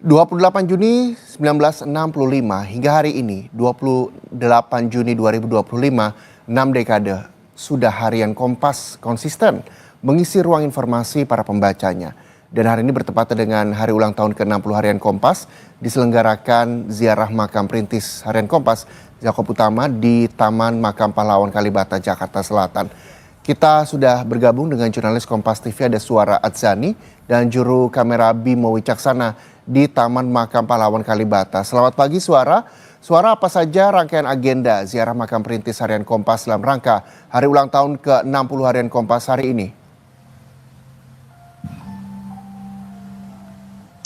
28 Juni 1965 hingga hari ini 28 Juni 2025, 6 dekade sudah harian Kompas konsisten mengisi ruang informasi para pembacanya. Dan hari ini bertepatan dengan hari ulang tahun ke-60 harian Kompas, diselenggarakan ziarah makam perintis harian Kompas Yakob Utama di Taman Makam Pahlawan Kalibata, Jakarta Selatan. Kita sudah bergabung dengan jurnalis Kompas TV, ada Suara Adzani dan juru kamera Bimo Wicaksana di Taman Makam Pahlawan Kalibata. Selamat pagi Suara. Suara, apa saja rangkaian agenda ziarah makam perintis harian Kompas dalam rangka hari ulang tahun ke-60 harian Kompas hari ini?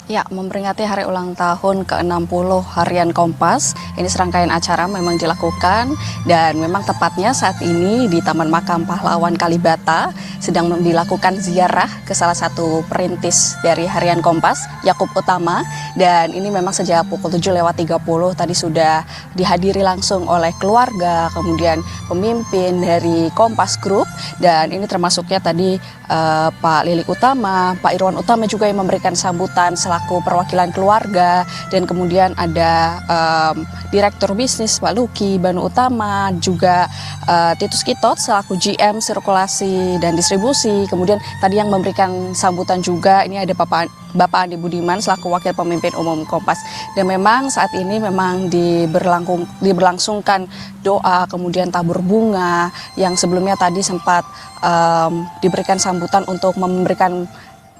Ya, memperingati hari ulang tahun ke-60 harian Kompas, ini serangkaian acara memang dilakukan dan memang tepatnya saat ini di Taman Makam Pahlawan Kalibata sedang dilakukan ziarah ke salah satu perintis dari harian Kompas, Yakob Utama, dan ini memang sejak pukul 7:30 tadi sudah dihadiri langsung oleh keluarga, kemudian pemimpin dari Kompas Group, dan ini termasuknya tadi Pak Lilik Utama, Pak Irwan Utama juga yang memberikan sambutan selaku perwakilan keluarga, dan kemudian ada Direktur Bisnis Pak Luki Banu Utama, juga Titus Kitot selaku GM Sirkulasi dan Distribusi, kemudian tadi yang memberikan sambutan juga ini ada Bapak Andi Budiman selaku Wakil Pemimpin Umum Kompas. Dan memang saat ini memang diberlangsungkan doa, kemudian tabur bunga yang sebelumnya tadi sempat diberikan sambutan untuk memberikan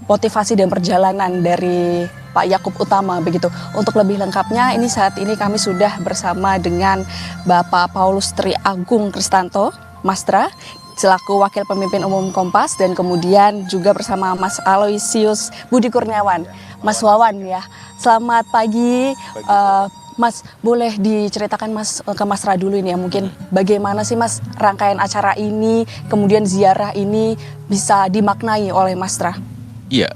motivasi dan perjalanan dari Pak Yakob Utama begitu. Untuk lebih lengkapnya ini saat ini kami sudah bersama dengan Bapak Paulus Tri Agung Kristanto, Mastra, selaku Wakil Pemimpin Umum Kompas, dan kemudian juga bersama Mas Aloysius Budi Kurniawan, Mas Wawan ya. Selamat pagi. Mas, boleh diceritakan Mas ke Mas Ra dulu ini ya, mungkin bagaimana sih Mas rangkaian acara ini, kemudian ziarah ini bisa dimaknai oleh Mas Ra? Iya,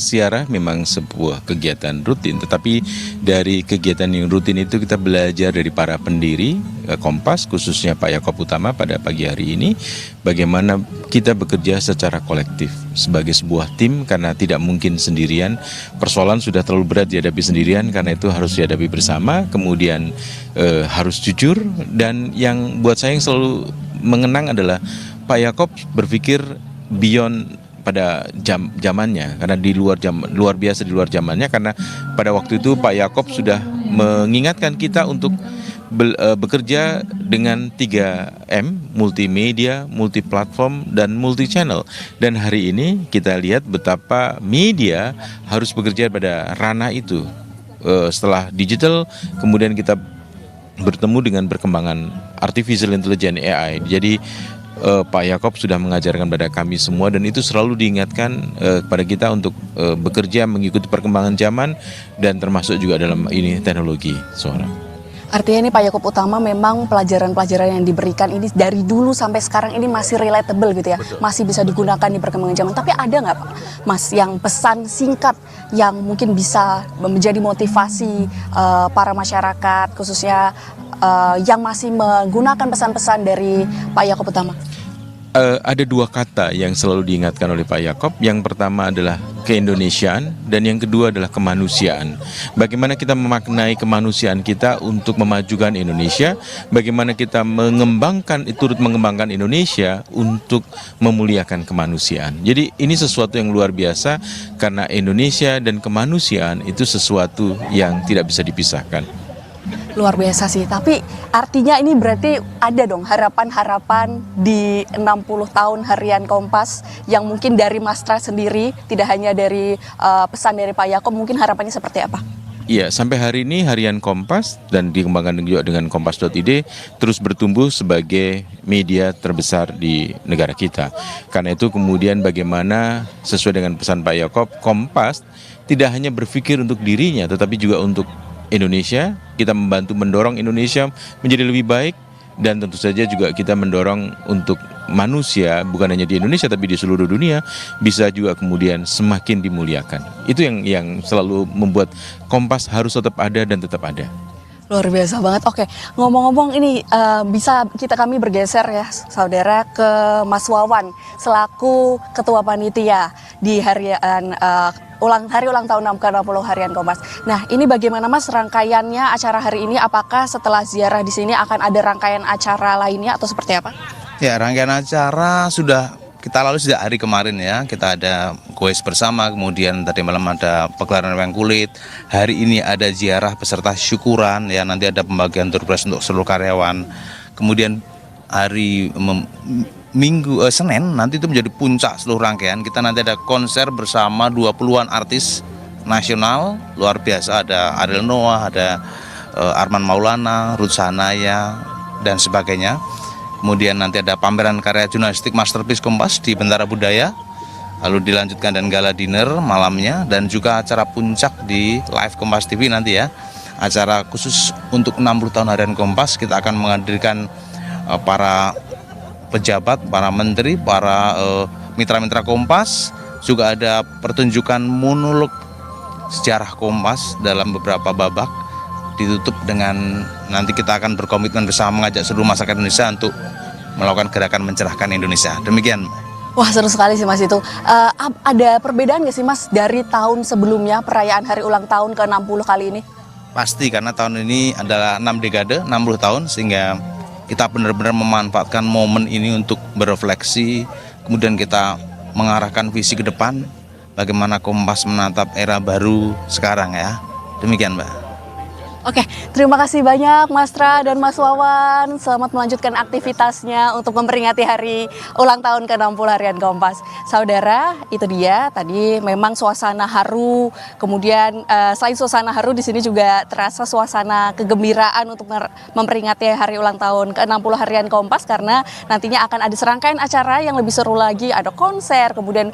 ziarah memang sebuah kegiatan rutin, tetapi dari kegiatan yang rutin itu kita belajar dari para pendiri Kompas, khususnya Pak Yakob Utama pada pagi hari ini, bagaimana kita bekerja secara kolektif sebagai sebuah tim, karena tidak mungkin sendirian. Persoalan sudah terlalu berat dihadapi sendirian, karena itu harus dihadapi bersama, kemudian harus jujur, dan yang buat saya yang selalu mengenang adalah Pak Yakob berpikir beyond pada zamannya, karena luar biasa di luar zamannya, karena pada waktu itu Pak Yakob sudah mengingatkan kita untuk bekerja dengan 3M, multimedia, multiplatform, dan multi-channel. Dan hari ini kita lihat betapa media harus bekerja pada ranah itu. Setelah digital, kemudian kita bertemu dengan perkembangan artificial intelligence AI. Jadi Pak Yakob sudah mengajarkan pada kami semua, dan itu selalu diingatkan kepada kita untuk bekerja mengikuti perkembangan zaman, dan termasuk juga dalam ini teknologi Suara. Artinya ini Pak Yakob Utama memang pelajaran-pelajaran yang diberikan ini dari dulu sampai sekarang ini masih relatable gitu ya. Betul. Masih bisa digunakan di perkembangan zaman. Tapi ada nggak Pak Mas yang pesan singkat yang mungkin bisa menjadi motivasi para masyarakat, khususnya yang masih menggunakan pesan-pesan dari Pak Yakob Utama? Ada dua kata yang selalu diingatkan oleh Pak Yakob. Yang pertama adalah keindonesiaan, dan yang kedua adalah kemanusiaan. Bagaimana kita memaknai kemanusiaan kita untuk memajukan Indonesia, bagaimana kita turut mengembangkan Indonesia untuk memuliakan kemanusiaan. Jadi ini sesuatu yang luar biasa, karena Indonesia dan kemanusiaan itu sesuatu yang tidak bisa dipisahkan. Luar biasa sih, tapi artinya ini berarti ada dong harapan-harapan di 60 tahun harian Kompas yang mungkin dari Mas Tra sendiri, tidak hanya dari pesan dari Pak Yakob, mungkin harapannya seperti apa? Iya, sampai hari ini harian Kompas dan dikembangkan juga dengan kompas.id terus bertumbuh sebagai media terbesar di negara kita. Karena itu kemudian bagaimana sesuai dengan pesan Pak Yakob, Kompas tidak hanya berpikir untuk dirinya tetapi juga untuk Indonesia. Kita membantu mendorong Indonesia menjadi lebih baik, dan tentu saja juga kita mendorong untuk manusia bukan hanya di Indonesia tapi di seluruh dunia bisa juga kemudian semakin dimuliakan. Itu yang selalu membuat Kompas harus tetap ada dan tetap ada. Luar biasa banget. Oke, ngomong-ngomong ini bisa kami bergeser ya saudara ke Mas Wawan selaku Ketua Panitia di harian hari ulang tahun ke-60 Harian Kompas. Nah, ini bagaimana Mas rangkaiannya acara hari ini? Apakah setelah ziarah di sini akan ada rangkaian acara lainnya atau seperti apa? Ya, rangkaian acara sudah kita lalui sejak hari kemarin ya. Kita ada goes bersama, kemudian tadi malam ada pegelaran wayang kulit. Hari ini ada ziarah beserta syukuran ya, nanti ada pembagian door prize untuk seluruh karyawan. Kemudian hari Senin nanti itu menjadi puncak seluruh rangkaian. Kita nanti ada konser bersama 20-an artis nasional luar biasa, ada Ariel Noah, ada Arman Maulana, Ruth Sahanaya dan sebagainya. Kemudian nanti ada pameran karya jurnalistik Masterpiece Kompas di Bentara Budaya, lalu dilanjutkan dan gala dinner malamnya, dan juga acara puncak di live Kompas TV nanti ya. Acara khusus untuk 60 tahun Harian Kompas, kita akan menghadirkan para pejabat, para menteri, para mitra-mitra Kompas. Juga ada pertunjukan monolog sejarah Kompas dalam beberapa babak, ditutup dengan nanti kita akan berkomitmen bersama mengajak seluruh masyarakat Indonesia untuk melakukan gerakan mencerahkan Indonesia. Demikian. Wah, seru sekali sih Mas itu. Ada perbedaan nggak sih Mas dari tahun sebelumnya perayaan hari ulang tahun ke-60 kali ini? Pasti, karena tahun ini adalah 6 dekade, 60 tahun, sehingga kita benar-benar memanfaatkan momen ini untuk berefleksi, kemudian kita mengarahkan visi ke depan, bagaimana Kompas menatap era baru sekarang ya. Demikian Mbak. Oke, terima kasih banyak Mas Tra dan Mas Wawan. Selamat melanjutkan aktivitasnya untuk memperingati hari ulang tahun ke-60 Harian Kompas. Saudara, itu dia tadi memang suasana haru. Kemudian selain suasana haru, di sini juga terasa suasana kegembiraan untuk memperingati hari ulang tahun ke-60 Harian Kompas, karena nantinya akan ada serangkaian acara yang lebih seru lagi. Ada konser, kemudian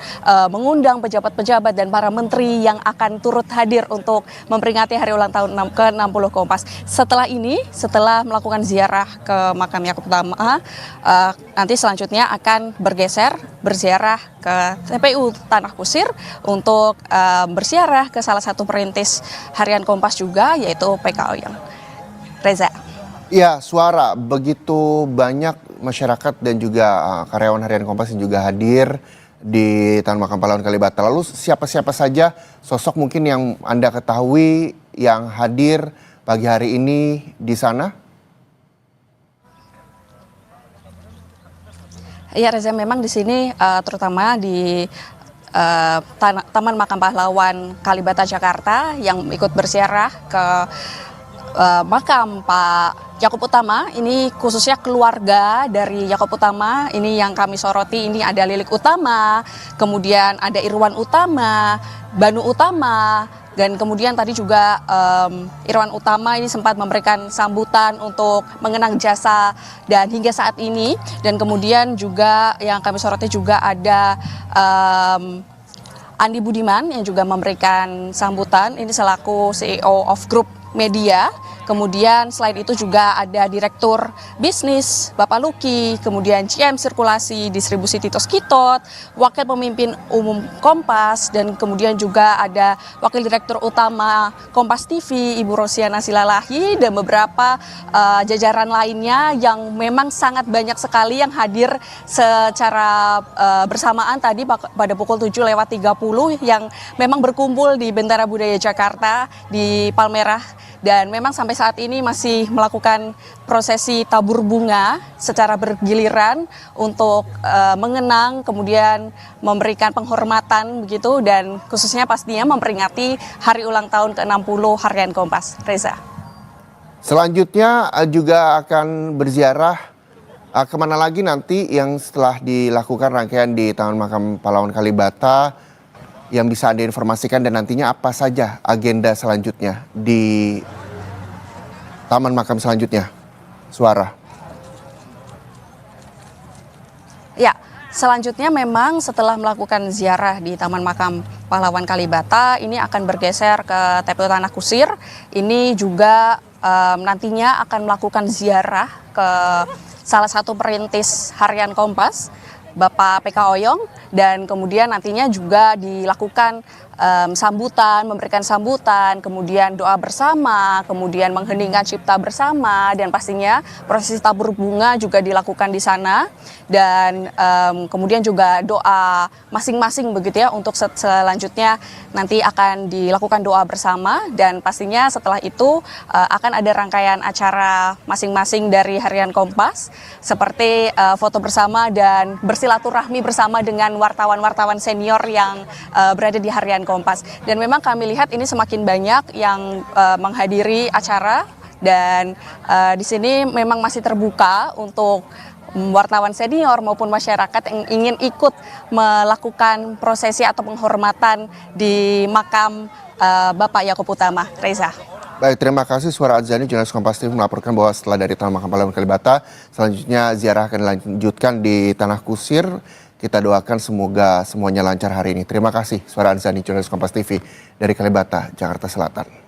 mengundang pejabat-pejabat dan para menteri yang akan turut hadir untuk memperingati hari ulang tahun ke-60 Kompas. Setelah ini, setelah melakukan ziarah ke makam Yakub Utama, nanti selanjutnya akan berziarah ke TPU Tanah Kusir untuk berziarah ke salah satu perintis Harian Kompas juga, yaitu PK Oyong. Reza. Ya, Suara, begitu banyak masyarakat dan juga karyawan Harian Kompas yang juga hadir di Taman Makam Pahlawan Kalibata. Lalu siapa-siapa saja sosok mungkin yang Anda ketahui yang hadir pagi hari ini di sana? Ya Reza, memang di sini terutama di Taman Makam Pahlawan Kalibata Jakarta yang ikut berziarah ke makam Pak Yakub Utama, ini khususnya keluarga dari Yakub Utama. Ini yang kami soroti, ini ada Lilik Utama, kemudian ada Irwan Utama, Banu Utama, dan kemudian tadi juga Irwan Utama ini sempat memberikan sambutan untuk mengenang jasa dan hingga saat ini. Dan kemudian juga yang kami soroti juga ada Andi Budiman yang juga memberikan sambutan, ini selaku CEO of Group Media. Kemudian selain itu juga ada Direktur Bisnis Bapak Luki, kemudian GM Sirkulasi Distribusi Titos Kitot, Wakil Pemimpin Umum Kompas, dan kemudian juga ada Wakil Direktur Utama Kompas TV Ibu Rosiana Silalahi, dan beberapa jajaran lainnya yang memang sangat banyak sekali yang hadir secara bersamaan tadi pada pukul 7:30 yang memang berkumpul di Bentara Budaya Jakarta di Palmerah. Dan memang sampai saat ini masih melakukan prosesi tabur bunga secara bergiliran untuk mengenang, kemudian memberikan penghormatan begitu, dan khususnya pastinya memperingati hari ulang tahun ke-60 Harian Kompas. Reza. Selanjutnya juga akan berziarah kemana lagi nanti yang setelah dilakukan rangkaian di Taman Makam Pahlawan Kalibata, yang bisa Anda informasikan, dan nantinya apa saja agenda selanjutnya di Taman Makam selanjutnya? Suara. Ya, selanjutnya memang setelah melakukan ziarah di Taman Makam Pahlawan Kalibata, ini akan bergeser ke TPU Tanah Kusir. Ini juga nantinya akan melakukan ziarah ke salah satu perintis Harian Kompas, Bapak PK Oyong, dan kemudian nantinya juga dilakukan sambutan, memberikan sambutan, kemudian doa bersama, kemudian mengheningkan cipta bersama, dan pastinya prosesi tabur bunga juga dilakukan di sana, dan kemudian juga doa masing-masing begitu ya, untuk selanjutnya nanti akan dilakukan doa bersama, dan pastinya setelah itu akan ada rangkaian acara masing-masing dari Harian Kompas seperti foto bersama dan bersilaturahmi bersama dengan wartawan-wartawan senior yang berada di Harian Kompas. Dan memang kami lihat ini semakin banyak yang menghadiri acara, dan di sini memang masih terbuka untuk wartawan senior maupun masyarakat yang ingin ikut melakukan prosesi atau penghormatan di makam Bapak Yaakob Utama. Reza. Baik, terima kasih Suara Adzani, jurnalis Kompas TV melaporkan bahwa setelah dari Taman Makam Pahlawan Kalibata, selanjutnya ziarah akan dilanjutkan di Tanah Kusir. Kita doakan semoga semuanya lancar hari ini. Terima kasih Suara Adzani, jurnalis Kompas TV dari Kalibata, Jakarta Selatan.